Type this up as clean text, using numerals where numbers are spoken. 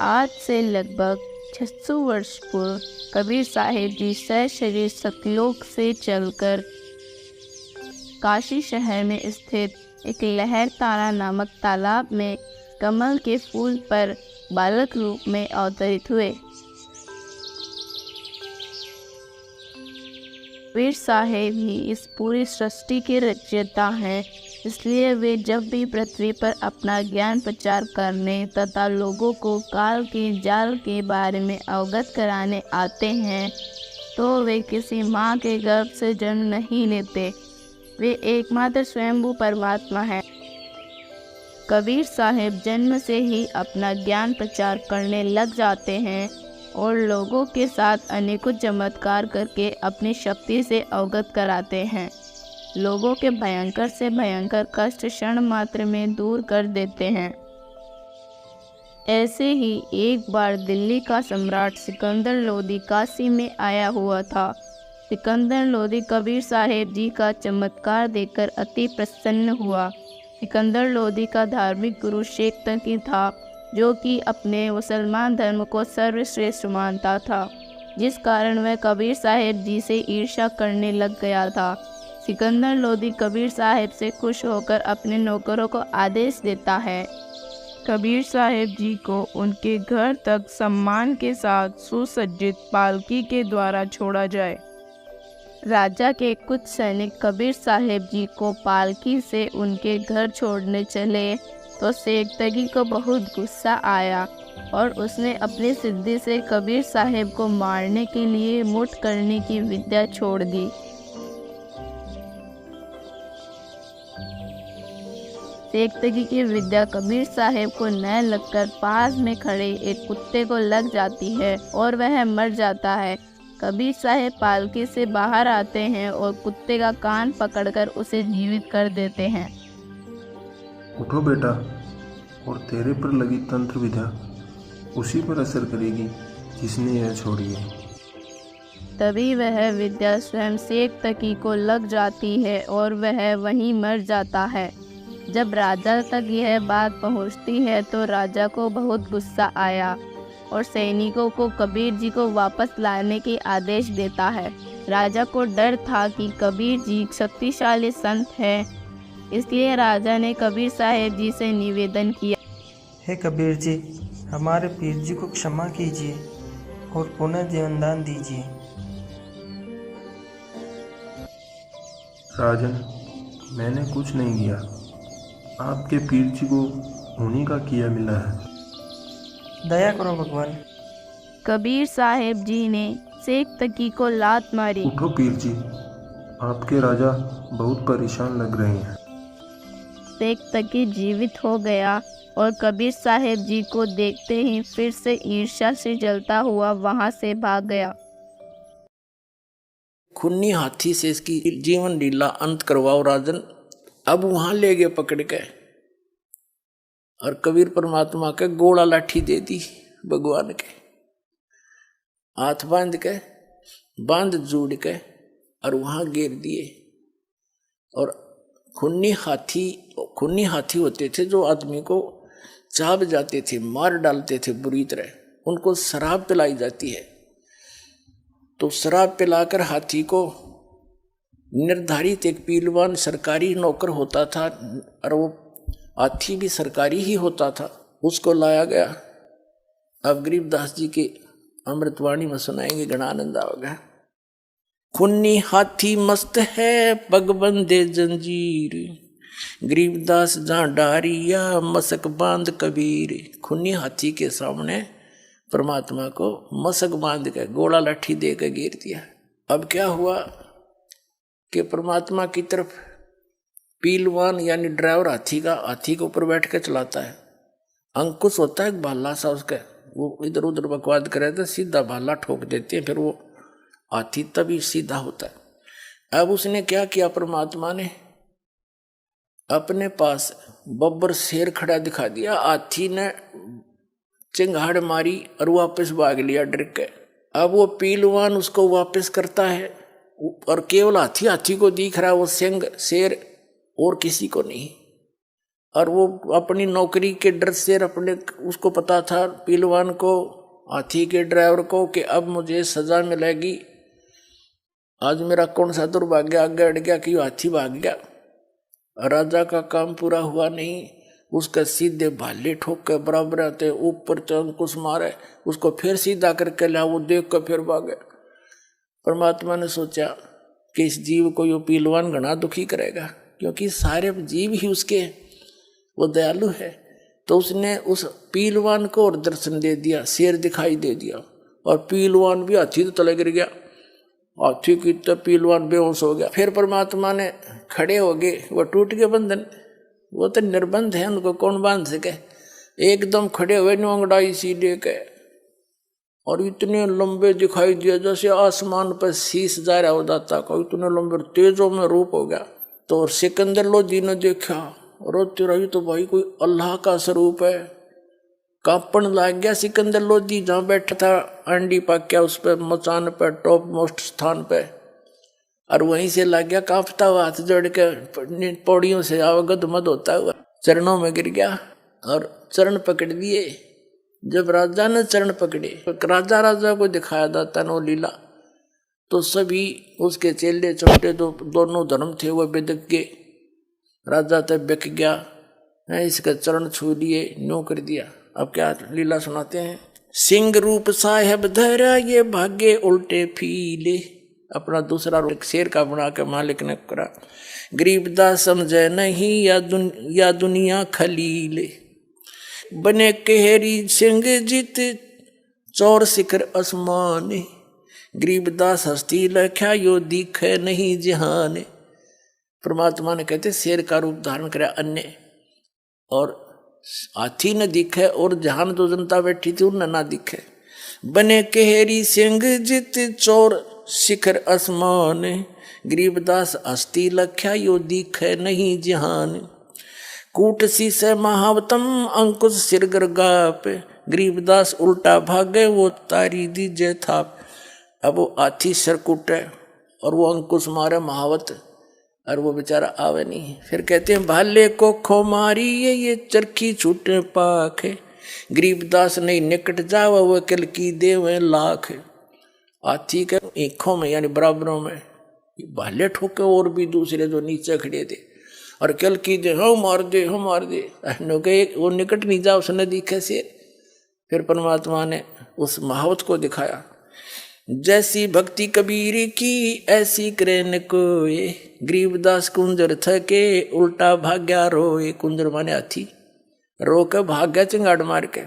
आज से लगभग 600 वर्ष पूर्व कबीर साहिब जी सशरीर सतलोक से चलकर काशी शहर में स्थित एक लहर तारा नामक तालाब में कमल के फूल पर बालक रूप में अवतरित हुए। कबीर साहिब ही इस पूरी सृष्टि के रचयिता हैं, इसलिए वे जब भी पृथ्वी पर अपना ज्ञान प्रचार करने तथा लोगों को काल के जाल के बारे में अवगत कराने आते हैं तो वे किसी माँ के गर्भ से जन्म नहीं लेते, वे एकमात्र स्वयंभू परमात्मा हैं। कबीर साहिब जन्म से ही अपना ज्ञान प्रचार करने लग जाते हैं और लोगों के साथ अनेकों चमत्कार करके अपनी शक्ति से अवगत कराते हैं। लोगों के भयंकर से भयंकर कष्ट क्षण मात्र में दूर कर देते हैं। ऐसे ही एक बार दिल्ली का सम्राट सिकंदर लोदी काशी में आया हुआ था। सिकंदर लोदी कबीर साहिब जी का चमत्कार देखकर अति प्रसन्न हुआ। सिकंदर लोदी का धार्मिक गुरु शेख तकी था, जो कि अपने मुसलमान धर्म को सर्वश्रेष्ठ मानता था, जिस कारण वह कबीर साहिब जी से ईर्ष्या करने लग गया था। सिकंदर लोदी कबीर साहिब से खुश होकर अपने नौकरों को आदेश देता है कबीर साहिब जी को उनके घर तक सम्मान के साथ सुसज्जित पालकी के द्वारा छोड़ा जाए। राजा के कुछ सैनिक कबीर साहिब जी को पालकी से उनके घर छोड़ने चले तो शेख तगी को बहुत गुस्सा आया और उसने अपनी सिद्धि से कबीर साहिब को मारने के लिए मुठ करने की विद्या छोड़ दी। शेख तगी की विद्या कबीर साहिब को न लगकर पास में खड़े एक कुत्ते को लग जाती है और वह मर जाता है। कबीर साहिब पालकी से बाहर आते हैं और कुत्ते का कान पकड़कर उसे जीवित कर देते हैं। उठो बेटा, और तेरे पर लगी तंत्र विद्या उसी पर असर करेगी जिसने यह छोड़ी है। तभी वह विद्या स्वयं शेख तकी को लग जाती है और वह वहीं मर जाता है। जब राजा तक यह बात पहुंचती है तो राजा को बहुत गुस्सा आया और सैनिकों को कबीर जी को वापस लाने के आदेश देता है। राजा को डर था कि कबीर जी शक्तिशाली संत हैं, इसलिए राजा ने कबीर साहिब जी से निवेदन किया, हे कबीर जी, हमारे पीर जी को क्षमा कीजिए और पुनः जीवनदान दीजिए। राजन, मैंने कुछ नहीं किया, आपके पीर जी को उन्हीं का किया मिला है। दया करो भगवान। कबीर साहिब जी ने शेख तकी को लात मारी। उठो पीर जी, आपके राजा बहुत परेशान लग रहे हैं। शेख तकी जीवित हो गया और कबीर साहिब जी को देखते ही फिर से ईर्ष्या से जलता हुआ वहां से भाग गया। खूनी हाथी से इसकी जीवन लीला अंत करवाओ राजन। अब वहां ले गए पकड़ के और कबीर परमात्मा के गोला लाठी दे दी भगवान के, हाथ बांध जोड़ के और वहां गिर दिए। और खूनी हाथी होते थे जो आदमी को चाब जाते थे, मार डालते थे बुरी तरह, उनको शराब पिलाई जाती है। तो शराब पिलाकर हाथी को निर्धारित एक पीलवान सरकारी नौकर होता था और वो हाथी भी सरकारी ही होता था, उसको लाया गया। अब गरीबदास जी के अमृतवाणी में सुनाएंगे, घना आनंद आओगे। खूनी हाथी मस्त है पग बंदे जंजीर, गरीबदास जहाँ डारिया मसक बांध कबीर। खूनी हाथी के सामने परमात्मा को मसक बांध के गोला लाठी दे के गिर दिया। अब क्या हुआ कि परमात्मा की तरफ पीलवान यानी ड्राइवर हाथी के ऊपर बैठ के चलाता है। अंकुश होता है भाला सा उसका, वो इधर उधर बकवाद करे तो सीधा भाला ठोक देते हैं, फिर वो हाथी तभी सीधा होता है। अब उसने क्या किया, परमात्मा ने अपने पास बब्बर शेर खड़ा दिखा दिया, हाथी ने चिंगाड़ मारी और वापस भाग लिया डर के। अब वो पीलवान उसको वापस करता है और केवल हाथी को दिख रहा है वो सिंह शेर, और किसी को नहीं। और वो अपनी नौकरी के डर से अपने उसको पता था पहलवान को, हाथी के ड्राइवर को, कि अब मुझे सजा मिलेगी। आज मेरा कौन सा दुर्भाग्य आगे अड़ गया कि हाथी भाग गया। राजा का काम पूरा हुआ नहीं, उसका सीधे भाले ठोक के बराबर आते ऊपर अंकुश मारे, उसको फिर सीधा करके ला, वो देख कर फिर भागे। परमात्मा ने सोचा कि इस जीव को यो पहलवान घना दुखी करेगा, क्योंकि सारे जीव ही उसके, वो दयालु है। तो उसने उस पहलवान को और दर्शन दे दिया, शेर दिखाई दे दिया, और पहलवान भी हाथी तो तले गिर गया, हाथी की तो पहलवान बेहोश हो गया। फिर परमात्मा ने खड़े हो गए, वो टूट गए बंधन, वो तो निर्बंध है, उनको कौन बांध सके। एकदम खड़े हुए नोंगड़ाई सी लेके, और इतने लंबे दिखाई दिए जैसे आसमान पर शीश जा रहा हो जाता का, इतने लंबे तेजों में रूप हो गया। तो सिकंदर लोधी ने देखा, रोते रही तो भाई कोई अल्लाह का स्वरूप है। कांपन लग गया सिकंदर लोधी, जहाँ बैठा था अंडी पाक्या उस पर मचान पर टॉप मोस्ट स्थान पे, और वहीं से लग गया कांपता हुआ, हाथ जोड़ के पौड़ियों से अवगत मत होता हुआ चरणों में गिर गया और चरण पकड़ दिए। जब राजा ने चरण पकड़े, राजा राजा को दिखाया जाता नो लीला, तो सभी उसके चेले छोटे दोनों धर्म थे वो बेदक के। राजा तब बिक गया, इसका चरण छू लिए, न्यू कर दिया। अब क्या लीला सुनाते हैं। सिंह रूप साहेब धरा ये भागे उल्टे फीले, अपना दूसरा रूप शेर का बना के मालिक ने करा। गरीबदास समझे नहीं या दुनिया खलीले, बने केहरी सिंह जित चौर शिखर आसमान, गरीबदास हस्ती लख्या यो दिखे नहीं जहान। परमात्मा ने कहते शेर का रूप धारण करा अन्य, और हाथी न दिखे, और जहान जो जनता बैठी थी उन ना दिखे। बने केहरी सिंह जित चौर शिखर आसमान, गरीबदास हस्ती लख्या यो दिखे नहीं जहान। कूट सी से महावतम अंकुश सिर गर्गाप, गरीबदास उल्टा भागे वो तारी दीजे थाप। अब वो हाथी सिर कूटे और वो अंकुश मारे महावत, और वो बेचारा आवे नहीं। फिर कहते हैं भाले को खो मारी ये चरखी छूटे पाख, गरीबदास नहीं निकट जावा वो कल की देवे लाख। हाथी के आँखों में यानी बराबरों में भाले ठोके, और भी दूसरे जो नीचे खड़े थे, और कल की दे हम मार दे हम मार दे, वो निकट नहीं जा उसने दिखे शेर। फिर परमात्मा ने उस महावत को दिखाया, जैसी भक्ति कबीर की ऐसी करे न कोय, गरीबदास कुंजर थके उल्टा भाग्या रोए। कुंजर माने हाथी, रो के भाग्या चिंगाड़ मार के।